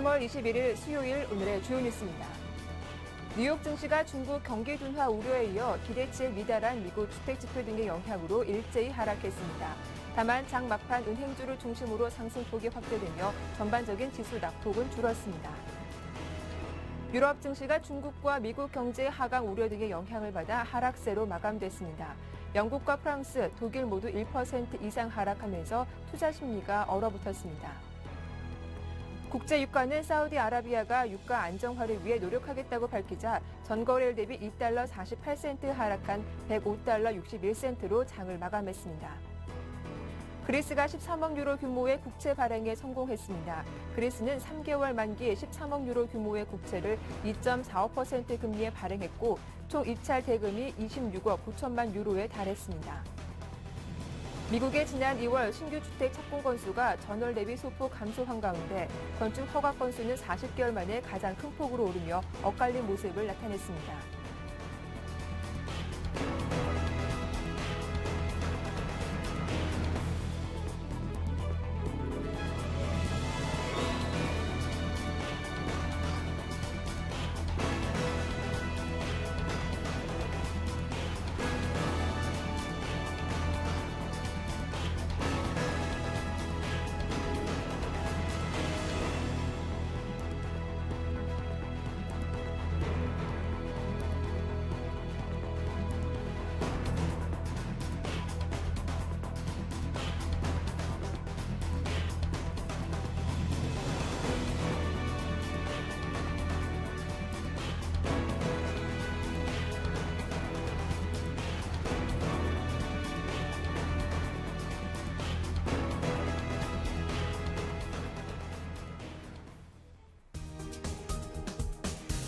3월 21일 수요일 오늘의 주요 뉴스입니다. 뉴욕 증시가 중국 경기 둔화 우려에 이어 기대치에 미달한 미국 주택지표 등의 영향으로 일제히 하락했습니다. 다만 장 막판 은행주를 중심으로 상승폭이 확대되며 전반적인 지수 낙폭은 줄었습니다. 유럽 증시가 중국과 미국 경제 하강 우려 등의 영향을 받아 하락세로 마감됐습니다. 영국과 프랑스, 독일 모두 1% 이상 하락하면서 투자 심리가 얼어붙었습니다. 국제유가는 사우디아라비아가 유가 안정화를 위해 노력하겠다고 밝히자 전거래일 대비 2달러 48센트 하락한 105달러 61센트로 장을 마감했습니다. 그리스가 13억 유로 규모의 국채 발행에 성공했습니다. 그리스는 3개월 만기 13억 유로 규모의 국채를 2.45% 금리에 발행했고 총 입찰 대금이 26억 9천만 유로에 달했습니다. 미국의 지난 2월 신규 주택 착공 건수가 전월 대비 소폭 감소한 가운데 건축 허가 건수는 40개월 만에 가장 큰 폭으로 오르며 엇갈린 모습을 나타냈습니다.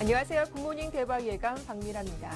안녕하세요. 굿모닝 대박 예감 박미라입니다.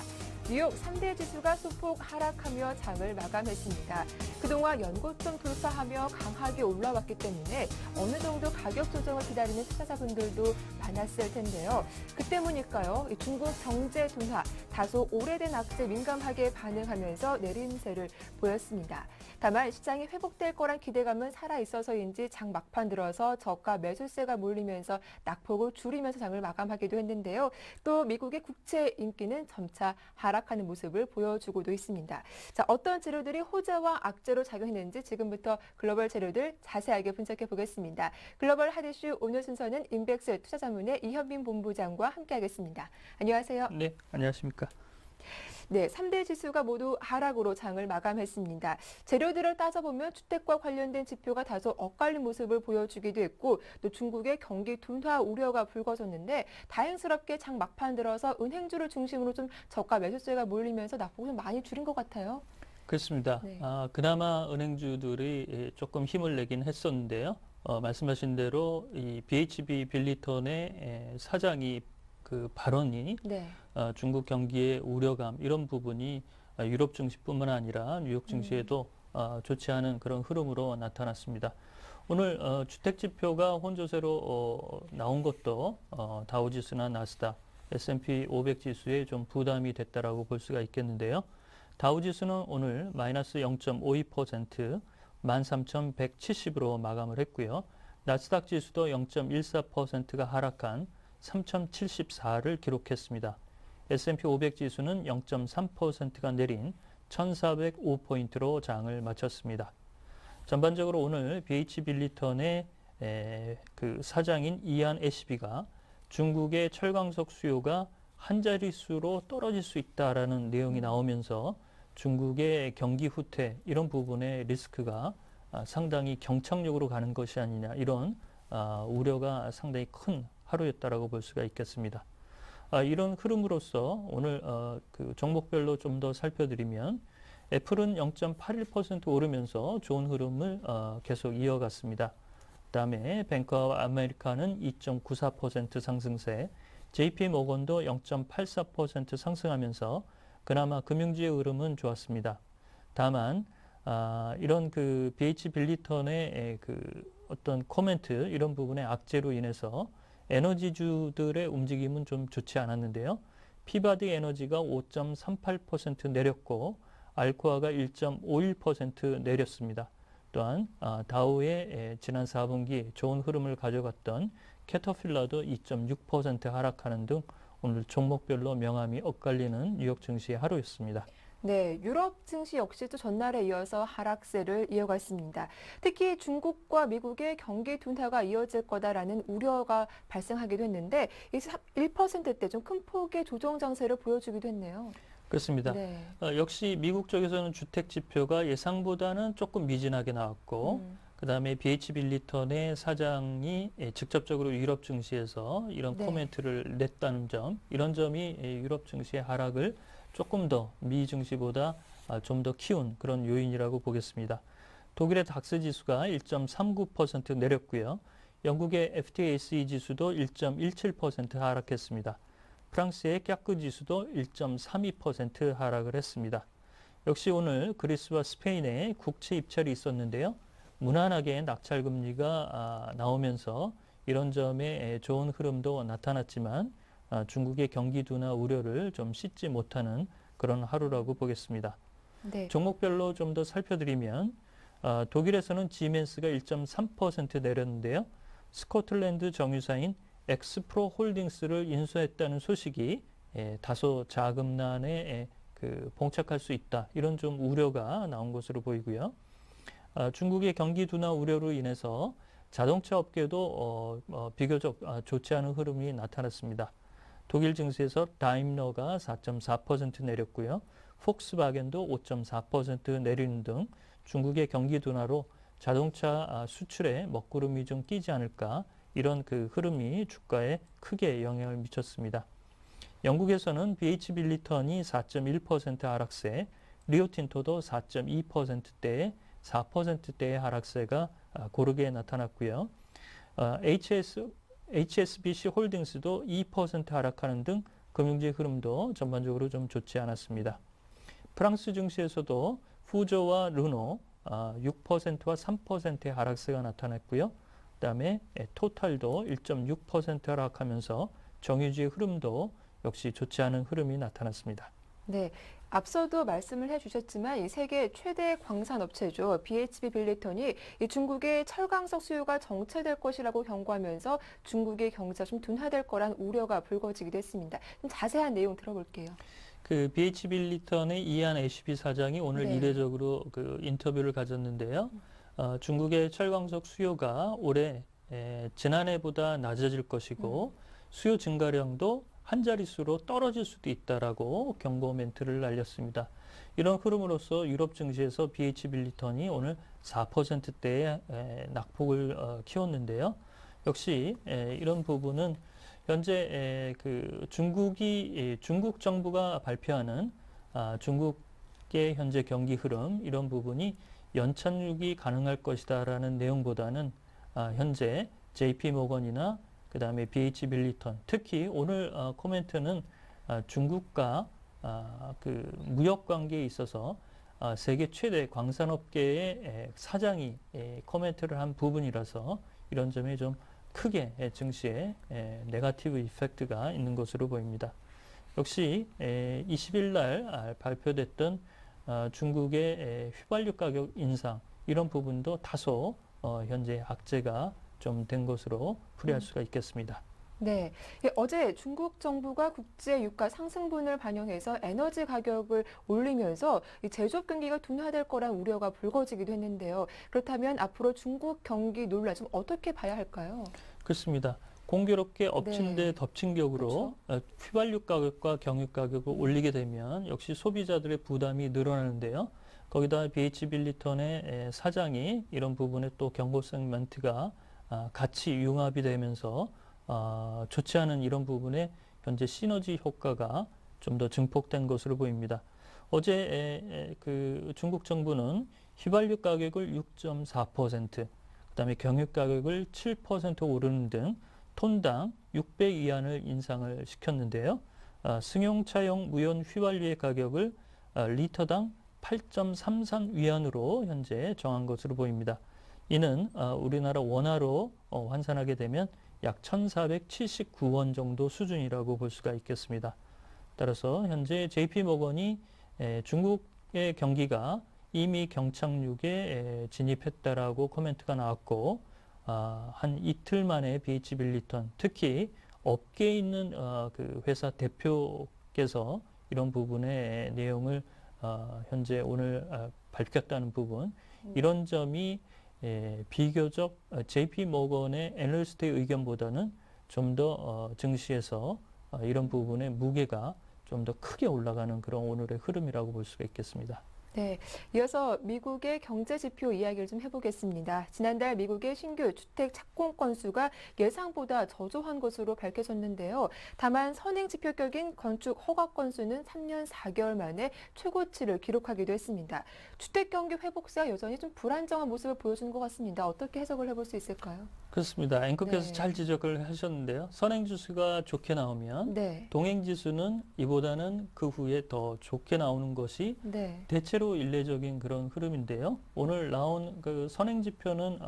뉴욕 3대 지수가 소폭 하락하며 장을 마감했습니다. 그동안 연고점 돌파하며 강하게 올라왔기 때문에 어느 정도 가격 조정을 기다리는 투자자분들도 많았을 텐데요. 그 때문일까요? 중국 경제 둔화, 다소 오래된 악재에 민감하게 반응하면서 내림세를 보였습니다. 다만 시장이 회복될 거란 기대감은 살아있어서인지 장 막판 들어서 저가 매수세가 몰리면서 낙폭을 줄이면서 장을 마감하기도 했는데요. 또 미국의 국채 인기는 점차 하락하는 모습을 보여주고도 있습니다. 자, 어떤 재료들이 호재와 악재로 작용했는지 지금부터 글로벌 재료들 자세하게 분석해 보겠습니다. 글로벌 핫이슈 오늘 순서는 인백스 투자자문의 이현민 본부장과 함께하겠습니다. 안녕하세요. 네, 안녕하십니까. 네, 3대 지수가 모두 하락으로 장을 마감했습니다. 재료들을 따져보면 주택과 관련된 지표가 다소 엇갈린 모습을 보여주기도 했고 또 중국의 경기 둔화 우려가 불거졌는데 다행스럽게 장 막판 들어서 은행주를 중심으로 좀 저가 매수세가 몰리면서 낙폭을 좀 많이 줄인 것 같아요. 그렇습니다. 네. 그나마 은행주들이 조금 힘을 내긴 했었는데요. 말씀하신 대로 이 BHB 빌리턴의 사장이 그 발언이 네. 중국 경기의 우려감 이런 부분이 유럽 증시뿐만 아니라 뉴욕 증시에도 좋지 않은 그런 흐름으로 나타났습니다. 오늘 주택 지표가 혼조세로 나온 것도 다우지수나 나스닥, S&P 500 지수에 좀 부담이 됐다라고 볼 수가 있겠는데요. 다우지수는 오늘 마이너스 0.52%, 13,170으로 마감을 했고요. 나스닥 지수도 0.14%가 하락한 3,074를 기록했습니다. S&P 500 지수는 0.3%가 내린 1,405포인트로 장을 마쳤습니다. 전반적으로 오늘 BH 빌리턴의 그 사장인 이안 애시비가 중국의 철광석 수요가 한 자릿수로 떨어질 수 있다라는 내용이 나오면서 중국의 경기 후퇴 이런 부분의 리스크가 상당히 경착륙으로 가는 것이 아니냐 이런 우려가 상당히 큰 하루였다라고 볼 수가 있겠습니다. 이런 흐름으로서 오늘 그 종목별로 좀 더 살펴드리면 애플은 0.81% 오르면서 좋은 흐름을 계속 이어갔습니다. 그다음에 뱅크 오브 아메리카는 2.94% 상승세, JP 모건도 0.84% 상승하면서 그나마 금융주의 흐름은 좋았습니다. 다만 이런 그 BH 빌리턴의 그 어떤 코멘트 이런 부분의 악재로 인해서 에너지주들의 움직임은 좀 좋지 않았는데요. 피바디 에너지가 5.38% 내렸고 알코아가 1.51% 내렸습니다. 또한 다우의 지난 4분기 좋은 흐름을 가져갔던 캐터필러도 2.6% 하락하는 등 오늘 종목별로 명암이 엇갈리는 뉴욕 증시의 하루였습니다. 네, 유럽 증시 역시도 전날에 이어서 하락세를 이어갔습니다. 특히 중국과 미국의 경기 둔화가 이어질 거다라는 우려가 발생하기도 했는데 1%대 좀 큰 폭의 조정 장세를 보여주기도 했네요. 그렇습니다. 네. 역시 미국 쪽에서는 주택 지표가 예상보다는 조금 미진하게 나왔고 그다음에 BH 빌리턴의 사장이 직접적으로 유럽 증시에서 이런 네. 코멘트를 냈다는 점, 이런 점이 유럽 증시의 하락을 조금 더 미 증시보다 좀 더 키운 그런 요인이라고 보겠습니다. 독일의 닥스 지수가 1.39% 내렸고요. 영국의 FTSE 지수도 1.17% 하락했습니다. 프랑스의 깍그 지수도 1.32% 하락을 했습니다. 역시 오늘 그리스와 스페인의 국채 입찰이 있었는데요. 무난하게 낙찰 금리가 나오면서 이런 점에 좋은 흐름도 나타났지만 중국의 경기 둔화 우려를 좀 씻지 못하는 그런 하루라고 보겠습니다. 네. 종목별로 좀 더 살펴드리면 독일에서는 지멘스가 1.3% 내렸는데요. 스코틀랜드 정유사인 엑스프로 홀딩스를 인수했다는 소식이 다소 자금난에 봉착할 수 있다. 이런 좀 우려가 나온 것으로 보이고요. 중국의 경기 둔화 우려로 인해서 자동차 업계도 비교적 좋지 않은 흐름이 나타났습니다. 독일 증시에서 다임러가 4.4% 내렸고요. 폭스바겐도 5.4% 내리는 등 중국의 경기 둔화로 자동차 수출에 먹구름이 좀 끼지 않을까, 이런 그 흐름이 주가에 크게 영향을 미쳤습니다. 영국에서는 BH 빌리턴이 4.1% 하락세, 리오틴토도 4.2%대의 4%대의 하락세가 고르게 나타났고요. HSBC 홀딩스도 2% 하락하는 등 금융지 흐름도 전반적으로 좀 좋지 않았습니다. 프랑스 증시에서도 푸조와 르노 6%와 3%의 하락세가 나타났고요. 그다음에 토탈도 1.6% 하락하면서 정유지의 흐름도 역시 좋지 않은 흐름이 나타났습니다. 네, 앞서도 말씀을 해주셨지만 이 세계 최대 광산업체죠. BHP 빌리턴이 이 중국의 철강석 수요가 정체될 것이라고 경고하면서 중국의 경제가 좀 둔화될 거란 우려가 불거지기도 했습니다. 좀 자세한 내용 들어볼게요. 그 BH 빌리턴의 이안 애쉬비 사장이 오늘 네. 이례적으로 그 인터뷰를 가졌는데요. 중국의 철광석 수요가 올해 지난해보다 낮아질 것이고 수요 증가량도 한 자릿수로 떨어질 수도 있다라고 경고 멘트를 날렸습니다. 이런 흐름으로써 유럽 증시에서 BH 빌리턴이 오늘 4%대의 낙폭을 키웠는데요. 역시 이런 부분은 현재 그 중국 정부가 발표하는 중국의 현재 경기 흐름, 이런 부분이 연착륙이 가능할 것이다라는 내용보다는 현재 JP 모건이나 그다음에 BH 빌리턴, 특히 오늘 코멘트는 중국과 그 무역 관계에 있어서 세계 최대 광산업계의 사장이 코멘트를 한 부분이라서 이런 점에 좀 크게 증시에 네거티브 이펙트가 있는 것으로 보입니다. 역시 20일 날 발표됐던 중국의 휘발유 가격 인상, 이런 부분도 다소 현재 악재가 좀 된 것으로 풀이할 수가 있겠습니다. 네, 어제 중국 정부가 국제 유가 상승분을 반영해서 에너지 가격을 올리면서 이 제조업 경기가 둔화될 거란 우려가 불거지기도 했는데요. 그렇다면 앞으로 중국 경기 논란 좀 어떻게 봐야 할까요? 그렇습니다. 공교롭게 엎친 데 덮친 격으로 휘발유 가격과 경유 가격을 올리게 되면 역시 소비자들의 부담이 늘어나는데요. 거기다 BH 빌리턴의 사장이 이런 부분에 또 경고성 멘트가 같이 융합이 되면서 좋지 않은 이런 부분에 현재 시너지 효과가 좀 더 증폭된 것으로 보입니다. 어제 그 중국 정부는 휘발유 가격을 6.4%, 그다음에 경유 가격을 7% 오르는 등 톤당 600위안을 인상을 시켰는데요. 승용차용 무연 휘발유의 가격을 리터당 8.33위안으로 현재 정한 것으로 보입니다. 이는 우리나라 원화로 환산하게 되면 약 1,479원 정도 수준이라고 볼 수가 있겠습니다. 따라서 현재 JP모건이 중국의 경기가 이미 경착륙에 진입했다라고 코멘트가 나왔고 한 이틀 만에 BH 빌리턴 특히 업계에 있는 그 회사 대표께서 이런 부분의 내용을 현재 오늘 밝혔다는 부분 이런 점이 비교적 JP 모건의 애널리스트의 의견보다는 좀 더 증시에서 이런 부분의 무게가 좀 더 크게 올라가는 그런 오늘의 흐름이라고 볼 수가 있겠습니다. 네, 이어서 미국의 경제 지표 이야기를 좀 해보겠습니다. 지난달 미국의 신규 주택 착공 건수가 예상보다 저조한 것으로 밝혀졌는데요. 다만 선행 지표격인 건축 허가 건수는 3년 4개월 만에 최고치를 기록하기도 했습니다. 주택 경기 회복세가 여전히 좀 불안정한 모습을 보여주는 것 같습니다. 어떻게 해석을 해볼 수 있을까요? 그렇습니다. 앵커께서 네. 잘 지적을 하셨는데요. 선행지수가 좋게 나오면 네, 동행지수는 이보다는 그 후에 더 좋게 나오는 것이 네, 대체로 일례적인 그런 흐름인데요. 오늘 나온 그 선행지표는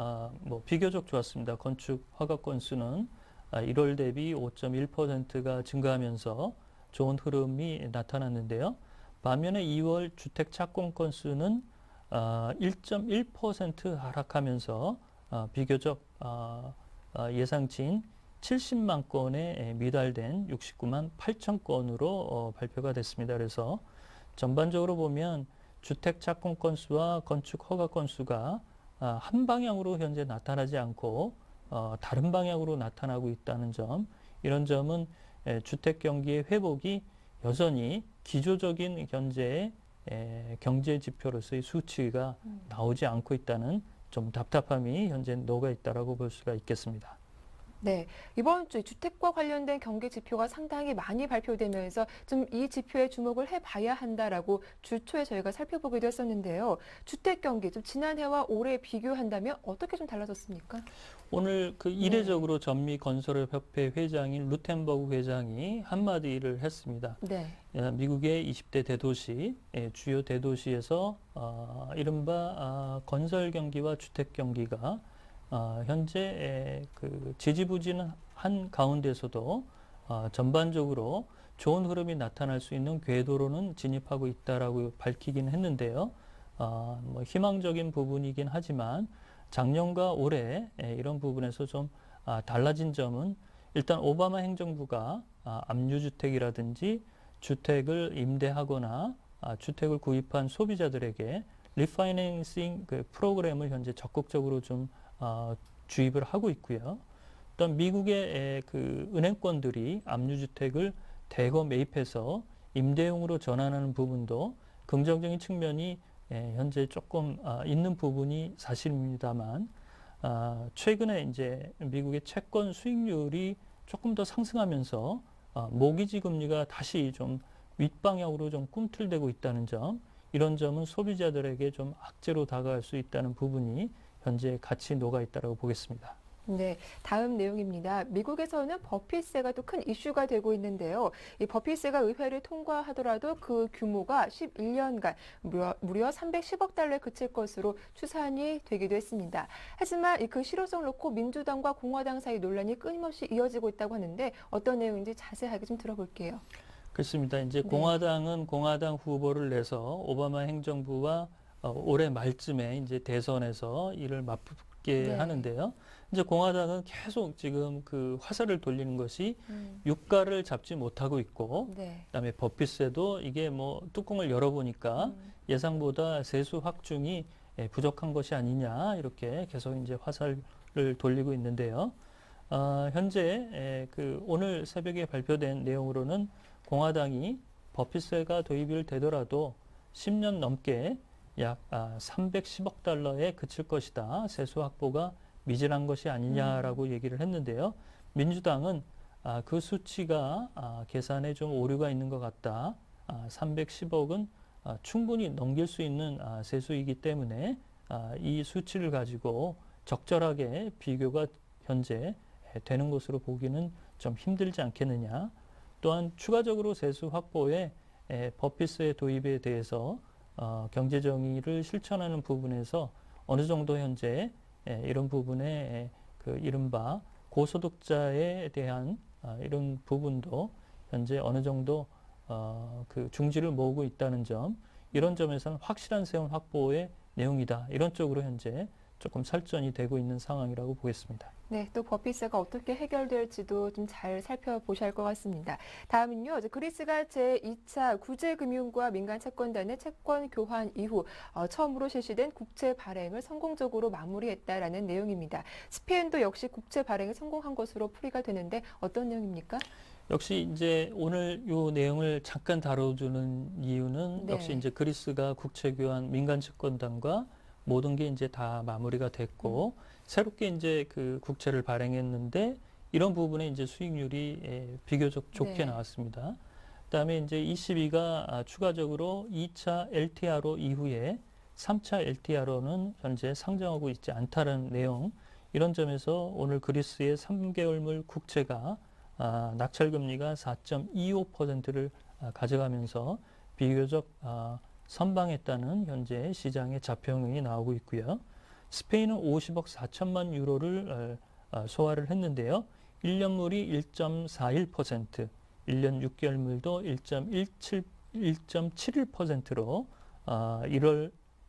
뭐 비교적 좋았습니다. 건축 허가 건수는 1월 대비 5.1%가 증가하면서 좋은 흐름이 나타났는데요. 반면에 2월 주택 착공 건수는 1.1% 하락하면서 비교적 예상치인 70만 건에 미달된 69만 8천 건으로 발표가 됐습니다. 그래서 전반적으로 보면 주택 착공 건수와 건축 허가 건수가 한 방향으로 현재 나타나지 않고 다른 방향으로 나타나고 있다는 점, 이런 점은 주택 경기의 회복이 여전히 기조적인 현재의 경제 지표로서의 수치가 나오지 않고 있다는 좀 답답함이 현재 녹아 있다라고 볼 수가 있겠습니다. 네. 이번 주 주택과 관련된 경기 지표가 상당히 많이 발표되면서 좀 이 지표에 주목을 해봐야 한다라고 주 초에 저희가 살펴보기도 했었는데요. 주택 경기 좀 지난해와 올해 비교한다면 어떻게 좀 달라졌습니까? 오늘 그 이례적으로 전미건설협회 회장인 루텐버그 회장이 한마디를 했습니다. 네. 미국의 20대 대도시, 주요 대도시에서 이른바 건설 경기와 주택 경기가 현재 그 지지부진한 가운데서도 전반적으로 좋은 흐름이 나타날 수 있는 궤도로는 진입하고 있다라고 밝히긴 했는데요. 뭐 희망적인 부분이긴 하지만 작년과 올해 이런 부분에서 좀 달라진 점은 일단 오바마 행정부가 압류주택이라든지 주택을 임대하거나 주택을 구입한 소비자들에게 리파이낸싱 그 프로그램을 현재 적극적으로 좀 주입을 하고 있고요. 또한 미국의 그 은행권들이 압류주택을 대거 매입해서 임대용으로 전환하는 부분도 긍정적인 측면이 현재 조금 있는 부분이 사실입니다만 최근에 이제 미국의 채권 수익률이 조금 더 상승하면서 모기지 금리가 다시 좀 윗방향으로 좀 꿈틀대고 있다는 점, 이런 점은 소비자들에게 좀 악재로 다가갈 수 있다는 부분이 현재 같이 녹아 있다고 보겠습니다. 네, 다음 내용입니다. 미국에서는 버핏세가 또 큰 이슈가 되고 있는데요. 이 버핏세가 의회를 통과하더라도 그 규모가 11년간 무려 310억 달러에 그칠 것으로 추산이 되기도 했습니다. 하지만 그 실효성을 놓고 민주당과 공화당 사이 논란이 끊임없이 이어지고 있다고 하는데 어떤 내용인지 자세하게 좀 들어볼게요. 그렇습니다. 이제 네. 공화당은 공화당 후보를 내서 오바마 행정부와 올해 말쯤에 이제 대선에서 이를 맞붙게 네. 하는데요. 이제 공화당은 계속 지금 그 화살을 돌리는 것이 유가를 잡지 못하고 있고, 네. 그다음에 버핏세도 이게 뭐 뚜껑을 열어보니까 예상보다 세수 확충이 부족한 것이 아니냐, 이렇게 계속 이제 화살을 돌리고 있는데요. 현재 그 오늘 새벽에 발표된 내용으로는 공화당이 버핏세가 도입이 되더라도 10년 넘게 약 310억 달러에 그칠 것이다. 세수 확보가 미진한 것이 아니냐라고 얘기를 했는데요. 민주당은 그 수치가 계산에 좀 오류가 있는 것 같다. 310억은 충분히 넘길 수 있는 세수이기 때문에 이 수치를 가지고 적절하게 비교가 현재 되는 것으로 보기는 좀 힘들지 않겠느냐. 또한 추가적으로 세수 확보에 버핏세 도입에 대해서 경제 정의를 실천하는 부분에서 어느 정도 현재 이런 부분에 그 이른바 고소득자에 대한 이런 부분도 현재 어느 정도 그 중지를 모으고 있다는 점, 이런 점에서는 확실한 세원 확보의 내용이다. 이런 쪽으로 현재 조금 설전이 되고 있는 상황이라고 보겠습니다. 네, 또 버피스가 어떻게 해결될지도 좀 잘 살펴보셔야 할 것 같습니다. 다음은요, 그리스가 제2차 구제금융과 민간 채권단의 채권 교환 이후 처음으로 실시된 국채 발행을 성공적으로 마무리했다라는 내용입니다. 스페인도 역시 국채 발행에 성공한 것으로 풀이가 되는데 어떤 내용입니까? 역시 이제 오늘 이 내용을 잠깐 다뤄주는 이유는 네. 역시 이제 그리스가 국채 교환 민간 채권단과 모든 게 이제 다 마무리가 됐고 새롭게 이제 그 국채를 발행했는데 이런 부분에 이제 수익률이 비교적 좋게 네. 나왔습니다. 그다음에 이제 ECB가 추가적으로 2차 LTRO 이후에 3차 LTRO는 현재 상정하고 있지 않다는 내용. 이런 점에서 오늘 그리스의 3개월물 국채가 낙찰금리가 4.25%를 가져가면서 비교적 선방했다는 현재 시장의 자평이 나오고 있고요. 스페인은 50억 4천만 유로를 소화를 했는데요. 1년물이 1.41%, 1년 6개월물도 1.71%로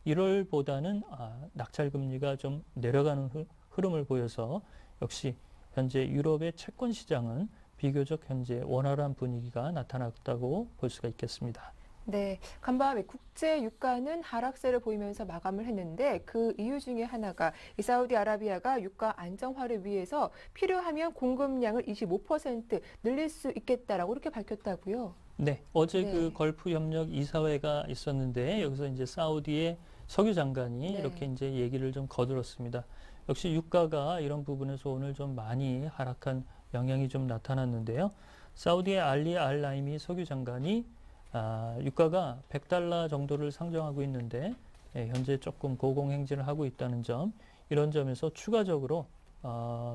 1월보다는 낙찰금리가 좀 내려가는 흐름을 보여서 역시 현재 유럽의 채권 시장은 비교적 현재 원활한 분위기가 나타났다고 볼 수가 있겠습니다. 네, 간밤에 국제 유가는 하락세를 보이면서 마감을 했는데 그 이유 중에 하나가 이 사우디아라비아가 유가 안정화를 위해서 필요하면 공급량을 25% 늘릴 수 있겠다라고 이렇게 밝혔다고요. 네, 어제 네. 그 걸프 협력 이사회가 있었는데 여기서 이제 사우디의 석유 장관이 네. 이렇게 이제 얘기를 좀 거들었습니다. 역시 유가가 이런 부분에서 오늘 좀 많이 하락한 영향이 좀 나타났는데요. 사우디의 알리 알 라이미 석유 장관이 유가가 100달러 정도를 상정하고 있는데 현재 조금 고공행진을 하고 있다는 점, 이런 점에서 추가적으로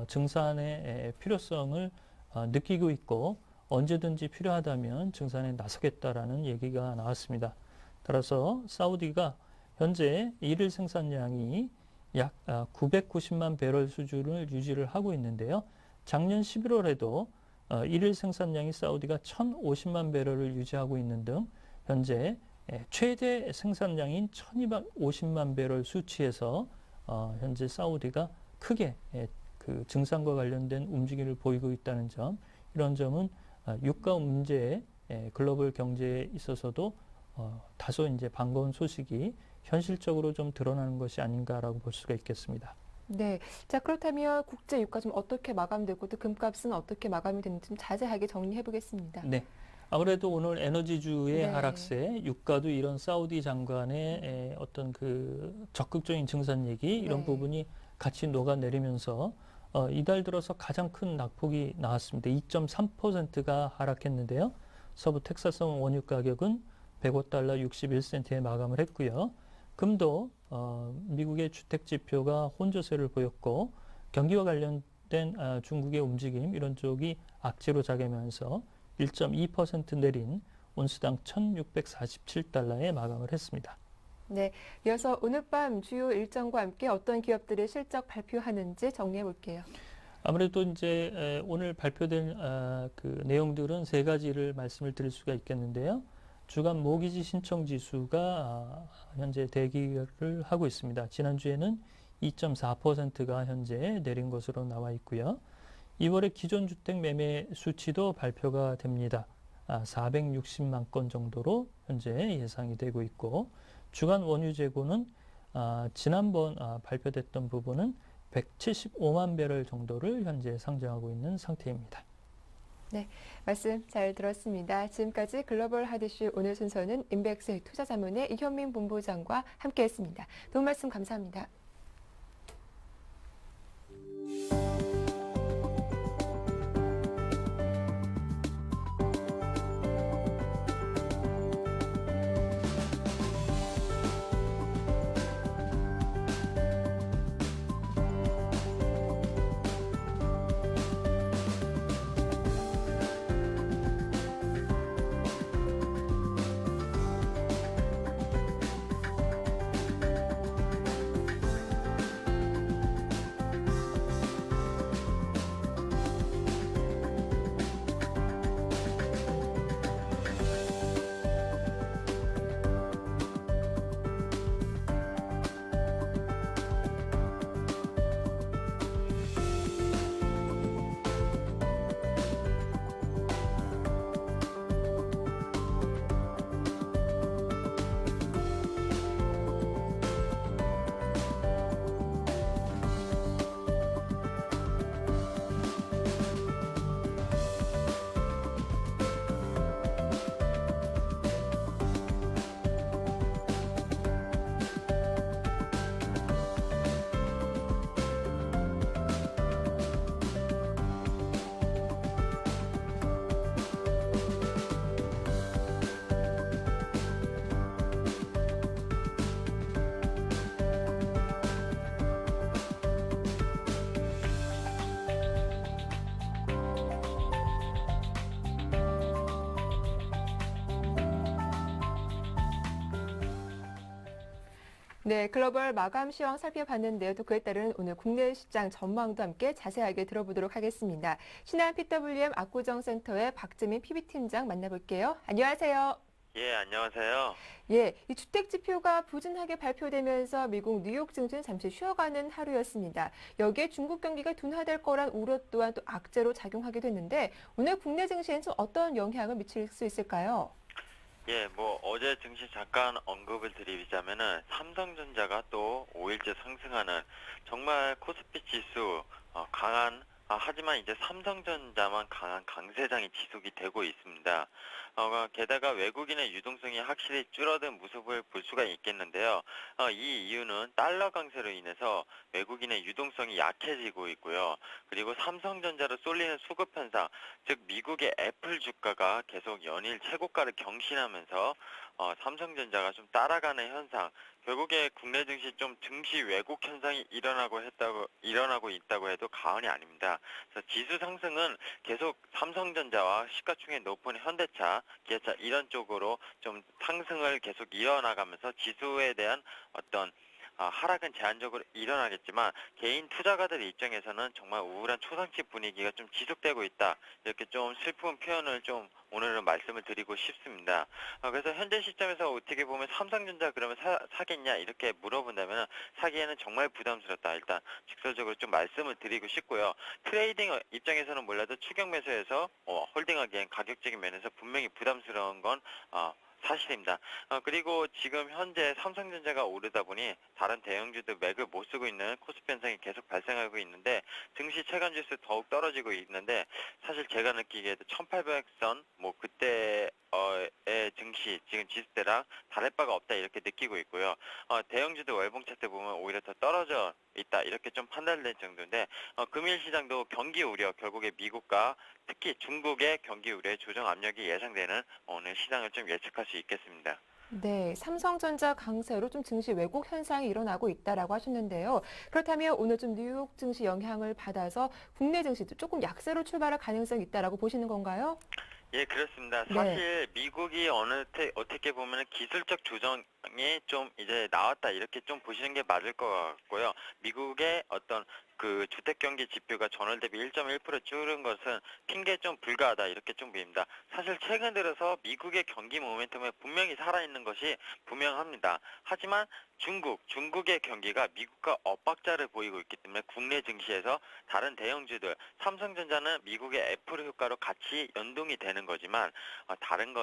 증산의 필요성을 느끼고 있고 언제든지 필요하다면 증산에 나서겠다라는 얘기가 나왔습니다. 따라서 사우디가 현재 일일 생산량이 약 990만 배럴 수준을 유지를 하고 있는데요. 작년 11월에도 일일 생산량이 사우디가 1,050만 배럴을 유지하고 있는 등 현재 최대 생산량인 1,250만 배럴 수치에서 현재 사우디가 크게 그 증산과 관련된 움직임을 보이고 있다는 점, 이런 점은 유가 문제에 글로벌 경제에 있어서도 다소 이제 반가운 소식이 현실적으로 좀 드러나는 것이 아닌가라고 볼 수가 있겠습니다. 네. 자, 그렇다면 국제 유가 좀 어떻게 마감되고 또 금값은 어떻게 마감이 되는지 좀 자세하게 정리해 보겠습니다. 네. 아무래도 오늘 에너지주의 네. 하락세, 유가도 이런 사우디 장관의 어떤 그 적극적인 증산 얘기, 이런 네. 부분이 같이 녹아내리면서 이달 들어서 가장 큰 낙폭이 나왔습니다. 2.3%가 하락했는데요. 서부 텍사스원 원유 가격은 105달러 61센트에 마감을 했고요. 금도 미국의 주택 지표가 혼조세를 보였고 경기와 관련된 중국의 움직임, 이런 쪽이 악재로 작용하면서 1.2% 내린 온스당 1,647달러에 마감을 했습니다. 네. 이어서 오늘 밤 주요 일정과 함께 어떤 기업들의 실적 발표하는지 정리해 볼게요. 아무래도 이제 오늘 발표된 그 내용들은 세 가지를 말씀을 드릴 수가 있겠는데요. 주간 모기지 신청 지수가 현재 대기를 하고 있습니다. 지난주에는 2.4%가 현재 내린 것으로 나와 있고요. 2월의 기존 주택 매매 수치도 발표가 됩니다. 460만 건 정도로 현재 예상이 되고 있고, 주간 원유 재고는 지난번 발표됐던 부분은 175만 배럴 정도를 현재 상정하고 있는 상태입니다. 네, 말씀 잘 들었습니다. 지금까지 글로벌 하드슈 오늘 순서는 인백스 투자자문의 이현민 본부장과 함께했습니다. 도움 말씀 감사합니다. 네, 글로벌 마감 시황 살펴봤는데요. 또 그에 따른 오늘 국내 시장 전망도 함께 자세하게 들어보도록 하겠습니다. 신한 PWM 압구정센터의 박재민 PB팀장 만나볼게요. 안녕하세요. 예, 안녕하세요. 예, 이 주택 지표가 부진하게 발표되면서 미국 뉴욕 증시는 잠시 쉬어가는 하루였습니다. 여기에 중국 경기가 둔화될 거란 우려 또한 또 악재로 작용하게 됐는데 오늘 국내 증시에는 좀 어떤 영향을 미칠 수 있을까요? 예, 어제 증시 잠깐 언급을 드리자면은 삼성전자가 또 5일째 상승하는 정말 코스피 지수 강한 하지만 이제 삼성전자만 강한 강세장이 지속이 되고 있습니다. 게다가 외국인의 유동성이 확실히 줄어든 모습을 볼 수가 있겠는데요. 이 이유는 달러 강세로 인해서 외국인의 유동성이 약해지고 있고요. 그리고 삼성전자로 쏠리는 수급 현상, 즉 미국의 애플 주가가 계속 연일 최고가를 경신하면서 삼성전자가 좀 따라가는 현상, 결국에 국내 증시 좀 증시 왜곡 현상이 일어나고 있다고 해도 과언이 아닙니다. 그래서 지수 상승은 계속 삼성전자와 시가총액 높은 현대차, 기아차 이런 쪽으로 좀 상승을 계속 이어나가면서 지수에 대한 어떤 하락은 제한적으로 일어나겠지만 개인 투자가들 입장에서는 정말 우울한 초상치 분위기가 좀 지속되고 있다. 이렇게 좀 슬픈 표현을 좀 오늘은 말씀을 드리고 싶습니다. 그래서 현재 시점에서 어떻게 보면 삼성전자 그러면 사겠냐 이렇게 물어본다면 사기에는 정말 부담스럽다. 일단 직설적으로 좀 말씀을 드리고 싶고요. 트레이딩 입장에서는 몰라도 추격 매수에서 홀딩하기엔 가격적인 면에서 분명히 부담스러운 건 사실입니다. 그리고 지금 현재 삼성전자가 오르다 보니 다른 대형주도 맥을 못 쓰고 있는 코스피 현상이 계속 발생하고 있는데 증시 체감지수 더욱 떨어지고 있는데 사실 제가 느끼기에도 1800선 그때의 증시 지금 지수대랑 다를 바가 없다 이렇게 느끼고 있고요. 대형주도 월봉 차트 보면 오히려 더 떨어져 있다 이렇게 좀 판단될 정도인데 금일 시장도 경기 우려 결국에 미국과 특히 중국의 경기 우려의 조정 압력이 예상되는 오늘 시장을 좀 예측할 수 있겠습니다. 네, 삼성전자 강세로 좀 증시 왜곡 현상이 일어나고 있다라고 하셨는데요. 그렇다면 오늘 좀 뉴욕 증시 영향을 받아서 국내 증시도 조금 약세로 출발할 가능성이 있다라고 보시는 건가요? 예, 그렇습니다. 네. 사실 미국이 어떻게 보면 기술적 조정이 좀 이제 나왔다 이렇게 좀 보시는 게 맞을 것 같고요. 미국의 어떤 그 주택 경기 지표가 전월 대비 1.1% 줄은 것은 핑계 좀 불가하다 이렇게 좀 보입니다. 사실 최근 들어서 미국의 경기 모멘텀에 분명히 살아있는 것이 분명합니다. 하지만 중국의 경기가 미국과 엇박자를 보이고 있기 때문에 국내 증시에서 다른 대형주들, 삼성전자는 미국의 애플 효과로 같이 연동이 되는 거지만 다른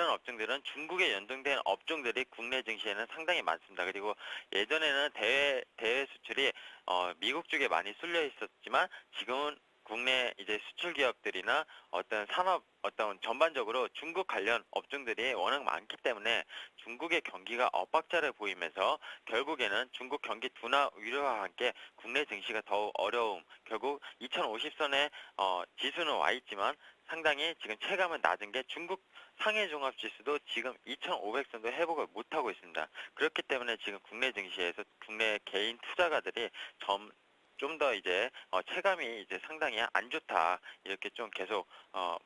업종들은 중국에 연동된 업종들이 국내 증시에는 상당히 많습니다. 그리고 예전에는 대외 수출이 미국 쪽에 많이 쏠려 있었지만 지금은 국내 이제 수출 기업들이나 어떤 전반적으로 중국 관련 업종들이 워낙 많기 때문에 중국의 경기가 엇박자를 보이면서 결국에는 중국 경기 둔화 우려와 함께 국내 증시가 더욱 어려움, 결국 2050선에 지수는 와 있지만 상당히 지금 체감은 낮은 게 중국 상해 종합 지수도 지금 2,500선도 회복을 못하고 있습니다. 그렇기 때문에 지금 국내 증시에서 국내 개인 투자가들이 좀 더 이제 체감이 이제 상당히 안 좋다 이렇게 좀 계속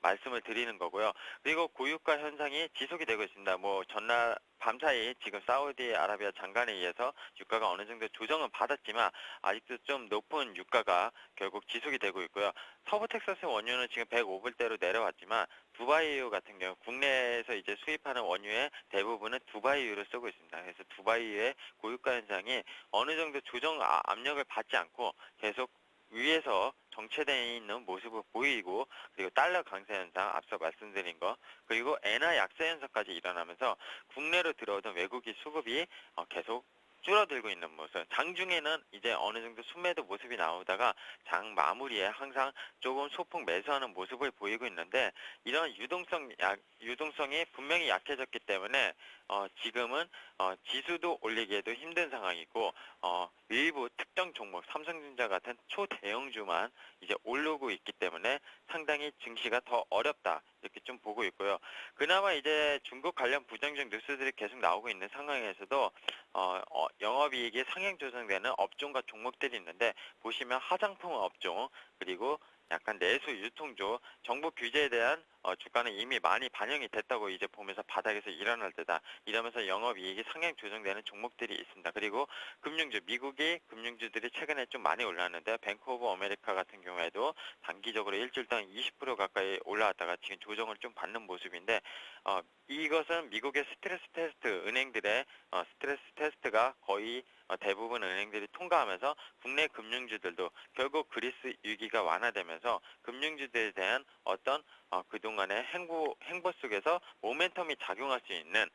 말씀을 드리는 거고요. 그리고 고유가 현상이 지속이 되고 있습니다. 전날 밤사이 지금 사우디아라비아 장관에 의해서 유가가 어느 정도 조정은 받았지만 아직도 좀 높은 유가가 결국 지속이 되고 있고요. 서부 텍사스 원유는 지금 105불대로 내려왔지만 두바이유 같은 경우 국내에서 이제 수입하는 원유의 대부분은 두바이유를 쓰고 있습니다. 그래서 두바이유의 고유가 현상이 어느 정도 조정 압력을 받지 않고 계속 위에서 정체되어 있는 모습을 보이고 그리고 달러 강세 현상 앞서 말씀드린 거 그리고 엔화 약세 현상까지 일어나면서 국내로 들어오던 외국인 수급이 계속 줄어들고 있는 모습. 장중에는 이제 어느 정도 순매도 모습이 나오다가 장 마무리에 항상 조금 소폭 매수하는 모습을 보이고 있는데 이런 유동성이 분명히 약해졌기 때문에 지금은 지수도 올리기에도 힘든 상황이고 일부 특정 종목 삼성전자 같은 초대형주만 이제 오르고 있기 때문에 상당히 증시가 더 어렵다 이렇게 좀 보고 있고요. 그나마 이제 중국 관련 부정적 뉴스들이 계속 나오고 있는 상황에서도 영업이익이 상향 조정되는 업종과 종목들이 있는데 보시면 화장품 업종 그리고 약간 내수 유통주 정부 규제에 대한 주가는 이미 많이 반영이 됐다고 이제 보면서 바닥에서 일어날 때다. 이러면서 영업이익이 상향 조정되는 종목들이 있습니다. 그리고 금융주, 미국의 금융주들이 최근에 좀 많이 올랐는데 뱅크 오브 아메리카 같은 경우에도 단기적으로 일주일당 20% 가까이 올라왔다가 지금 조정을 좀 받는 모습인데 이것은 미국의 스트레스 테스트, 은행들의 스트레스 테스트가 거의 대부분 은행들이 통과하면서 국내 금융주들도 결국 그리스 위기가 완화되면서 금융주들에 대한 어떤 그동안의 행보 속에서 모멘텀이 작용할 수 있는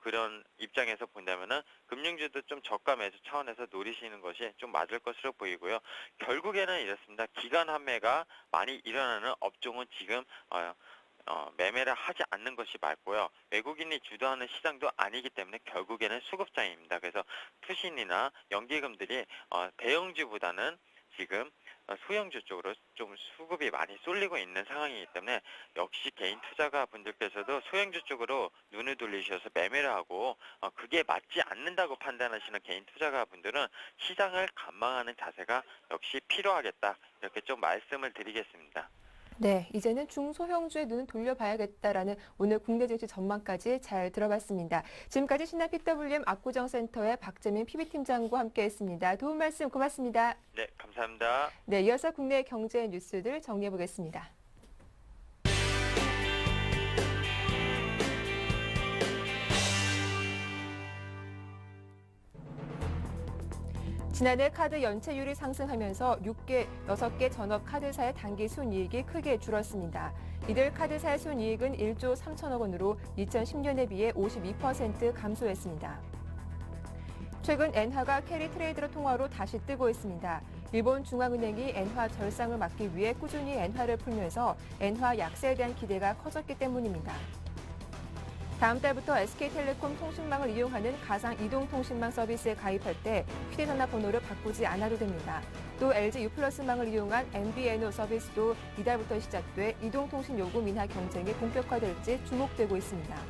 그런 입장에서 본다면은 금융주도 좀 저가 매수 차원에서 노리시는 것이 좀 맞을 것으로 보이고요. 결국에는 이렇습니다. 기관 환매가 많이 일어나는 업종은 지금 매매를 하지 않는 것이 맞고요. 외국인이 주도하는 시장도 아니기 때문에 결국에는 수급장입니다. 그래서 투신이나 연기금들이 대형주보다는 지금 소형주 쪽으로 좀 수급이 많이 쏠리고 있는 상황이기 때문에 역시 개인 투자가 분들께서도 소형주 쪽으로 눈을 돌리셔서 매매를 하고 그게 맞지 않는다고 판단하시는 개인 투자가 분들은 시장을 관망하는 자세가 역시 필요하겠다. 이렇게 좀 말씀을 드리겠습니다. 네, 이제는 중소형주에 눈을 돌려봐야겠다라는 오늘 국내 증시 전망까지 잘 들어봤습니다. 지금까지 신한 PWM 압구정센터의 박재민 PB팀장과 함께했습니다. 도움 말씀 고맙습니다. 네, 감사합니다. 네, 이어서 국내 경제 뉴스들 정리해 보겠습니다. 지난해 카드 연체율이 상승하면서 6개 전업 카드사의 단기 순이익이 크게 줄었습니다. 이들 카드사의 순이익은 1조 3천억 원으로 2010년에 비해 52% 감소했습니다. 최근 엔화가 캐리 트레이드로 통화로 다시 뜨고 있습니다. 일본 중앙은행이 엔화 절상을 막기 위해 꾸준히 엔화를 풀면서 엔화 약세에 대한 기대가 커졌기 때문입니다. 다음 달부터 SK텔레콤 통신망을 이용하는 가상 이동통신망 서비스에 가입할 때 휴대전화 번호를 바꾸지 않아도 됩니다. 또 LG U+망을 이용한 MVNO 서비스도 이달부터 시작돼 이동통신 요금 인하 경쟁이 본격화될지 주목되고 있습니다.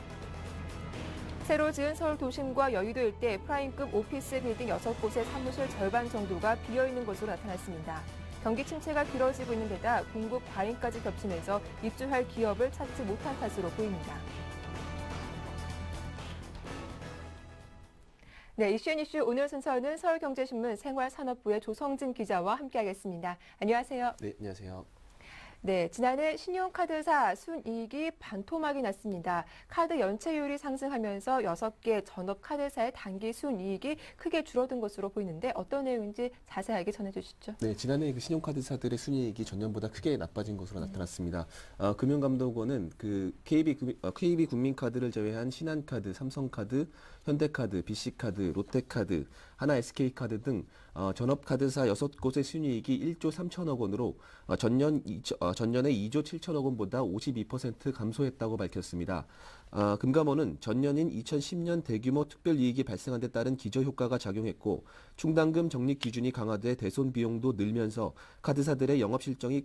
새로 지은 서울 도심과 여의도 일대 프라임급 오피스 빌딩 6곳의 사무실 절반 정도가 비어있는 것으로 나타났습니다. 경기 침체가 길어지고 있는 데다 공급 과잉까지 겹치면서 입주할 기업을 찾지 못한 탓으로 보입니다. 네, 이슈앤이슈 오늘 순서는 서울경제신문 생활산업부의 조성진 기자와 함께하겠습니다. 안녕하세요. 네, 안녕하세요. 네, 지난해 신용카드사 순이익이 반토막이 났습니다. 카드 연체율이 상승하면서 6개 전업 카드사의 단기 순이익이 크게 줄어든 것으로 보이는데 어떤 내용인지 자세하게 전해주시죠. 네, 지난해 그 신용카드사들의 순이익이 전년보다 크게 나빠진 것으로 나타났습니다. 금융감독원은 그 KB국민카드를 제외한 신한카드, 삼성카드, 현대카드, BC카드, 롯데카드, 하나SK카드 등 전업카드사 6곳의 순이익이 1조 3천억 원으로 전년에 2조 7천억 원보다 52% 감소했다고 밝혔습니다. 금감원은 전년인 2010년 대규모 특별이익이 발생한 데 따른 기저효과가 작용했고 충당금 적립 기준이 강화돼 대손 비용도 늘면서 카드사들의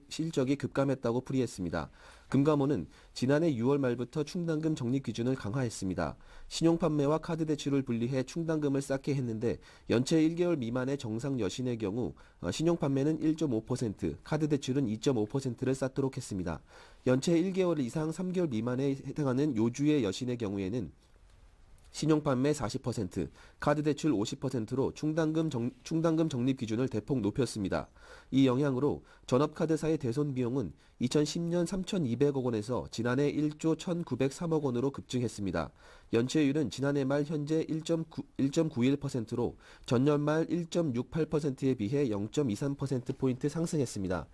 실적이 급감했다고 풀이했습니다. 금감원은 지난해 6월 말부터 충당금 적립 기준을 강화했습니다. 신용판매와 카드 대출을 분리해 충당금을 쌓게 했는데 연체 1개월 미만의 정상 여신의 경우 신용판매는 1.5%, 카드 대출은 2.5%를 쌓도록 했습니다. 연체 1개월 이상 3개월 미만에 해당하는 요주의 여신의 경우에는 신용판매 40%, 카드 대출 50%로 충당금 적립 기준을 대폭 높였습니다. 이 영향으로 전업카드사의 대손 비용은 2010년 3,200억 원에서 지난해 1조 1,903억 원으로 급증했습니다. 연체율은 지난해 말 현재 1.91%로 전년 말 1.68%에 비해 0.23%포인트 상승했습니다.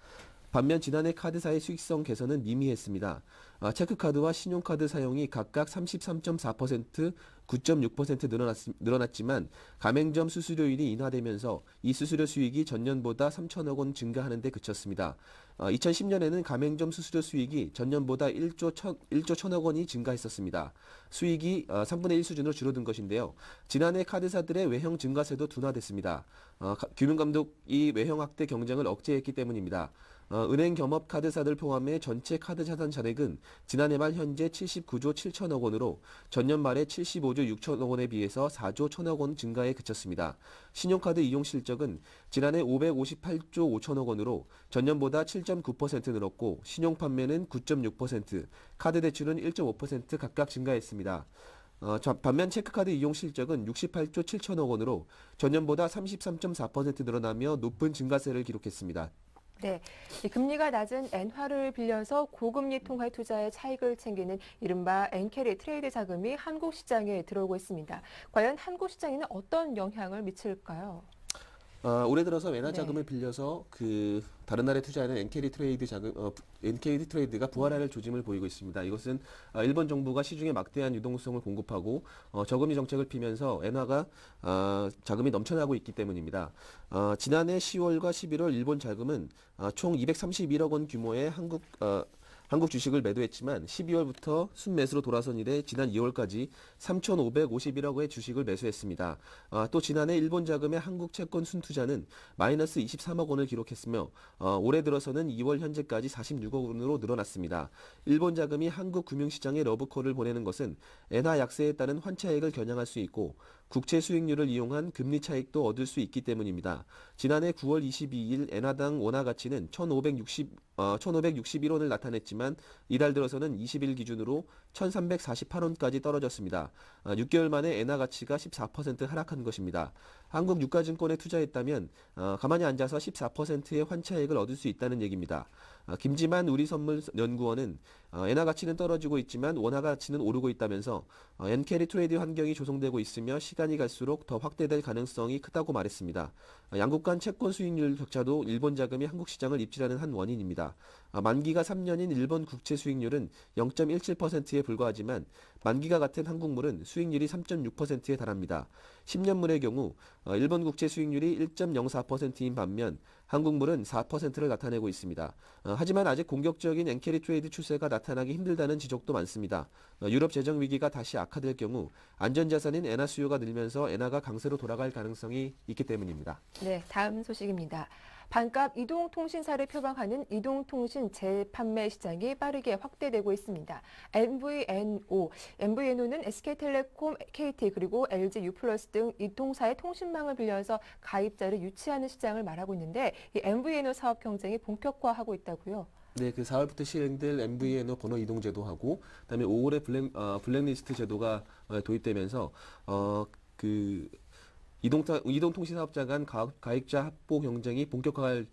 반면 지난해 카드사의 수익성 개선은 미미했습니다. 체크카드와 신용카드 사용이 각각 33.4%, 9.6% 늘어났지만 가맹점 수수료율이 인하되면서 이 수수료 수익이 전년보다 3천억 원 증가하는 데 그쳤습니다. 2010년에는 가맹점 수수료 수익이 전년보다 1조 1천억 원이 증가했었습니다. 수익이 3분의 1 수준으로 줄어든 것인데요. 지난해 카드사들의 외형 증가세도 둔화됐습니다. 금융감독이 외형 확대 경쟁을 억제했기 때문입니다. 은행 겸업 카드사들 포함해 전체 카드 자산 잔액은 지난해 말 현재 79조 7천억 원으로 전년 말에 75조 6천억 원에 비해서 4조 1천억 원 증가에 그쳤습니다. 신용카드 이용 실적은 지난해 558조 5천억 원으로 전년보다 7.9% 늘었고 신용 판매는 9.6%, 카드 대출은 1.5% 각각 증가했습니다. 반면 체크카드 이용 실적은 68조 7천억 원으로 전년보다 33.4% 늘어나며 높은 증가세를 기록했습니다. 네, 이 금리가 낮은 엔화를 빌려서 고금리 통화 투자의 차익을 챙기는 이른바 엔캐리 트레이드 자금이 한국 시장에 들어오고 있습니다. 과연 한국 시장에는 어떤 영향을 미칠까요? 올해 들어서 엔화 네. 자금을 빌려서 다른 나라에 투자하는 엔캐리 트레이드 엔캐리 트레이드가 부활할 조짐을 보이고 있습니다. 이것은 일본 정부가 시중에 막대한 유동성을 공급하고 저금리 정책을 피면서 엔화가 자금이 넘쳐나고 있기 때문입니다. 지난해 10월과 11월 일본 자금은 총 231억 원 규모의 한국 주식을 매도했지만 12월부터 순매수로 돌아선 이래 지난 2월까지 3,551억의 주식을 매수했습니다. 또 지난해 일본 자금의 한국 채권 순투자는 마이너스 23억 원을 기록했으며 올해 들어서는 2월 현재까지 46억 원으로 늘어났습니다. 일본 자금이 한국 금융시장에 러브콜을 보내는 것은 엔화 약세에 따른 환차익을 겨냥할 수 있고 국채 수익률을 이용한 금리 차익도 얻을 수 있기 때문입니다. 지난해 9월 22일 엔화당 원화 가치는 1,561원을 나타냈지만 이달 들어서는 20일 기준으로 1,348원까지 떨어졌습니다. 6개월 만에 엔화 가치가 14% 하락한 것입니다. 한국 유가증권에 투자했다면 가만히 앉아서 14%의 환차익을 얻을 수 있다는 얘기입니다. 김지만 우리선물연구원은 엔화 가치는 떨어지고 있지만 원화 가치는 오르고 있다면서 엔캐리 트레이드 환경이 조성되고 있으며 시간이 갈수록 더 확대될 가능성이 크다고 말했습니다. 양국 간 채권 수익률 격차도 일본 자금이 한국 시장을 입질하는 한 원인입니다. 만기가 3년인 일본 국채 수익률은 0.17%에 불과하지만 만기가 같은 한국물은 수익률이 3.6%에 달합니다. 10년물의 경우 일본 국채 수익률이 1.04%인 반면 한국물은 4%를 나타내고 있습니다. 하지만 아직 공격적인 엔캐리 트레이드 추세가 나타나기 힘들다는 지적도 많습니다. 유럽 재정 위기가 다시 악화될 경우 안전자산인 엔화 수요가 늘면서 엔화가 강세로 돌아갈 가능성이 있기 때문입니다. 네, 다음 소식입니다. 반값 이동통신사를 표방하는 이동통신 재판매 시장이 빠르게 확대되고 있습니다. MVNO는 SK텔레콤, KT 그리고 LG U+ 등 이통사의 통신망을 빌려서 가입자를 유치하는 시장을 말하고 있는데 이 MVNO 사업 경쟁이 본격화하고 있다고요. 네, 4월부터 시행될 MVNO 번호 이동 제도하고 그다음에 5월에 블랙리스트 제도가 도입되면서 이동통신 사업자 간 가입자 확보 경쟁이 본격화할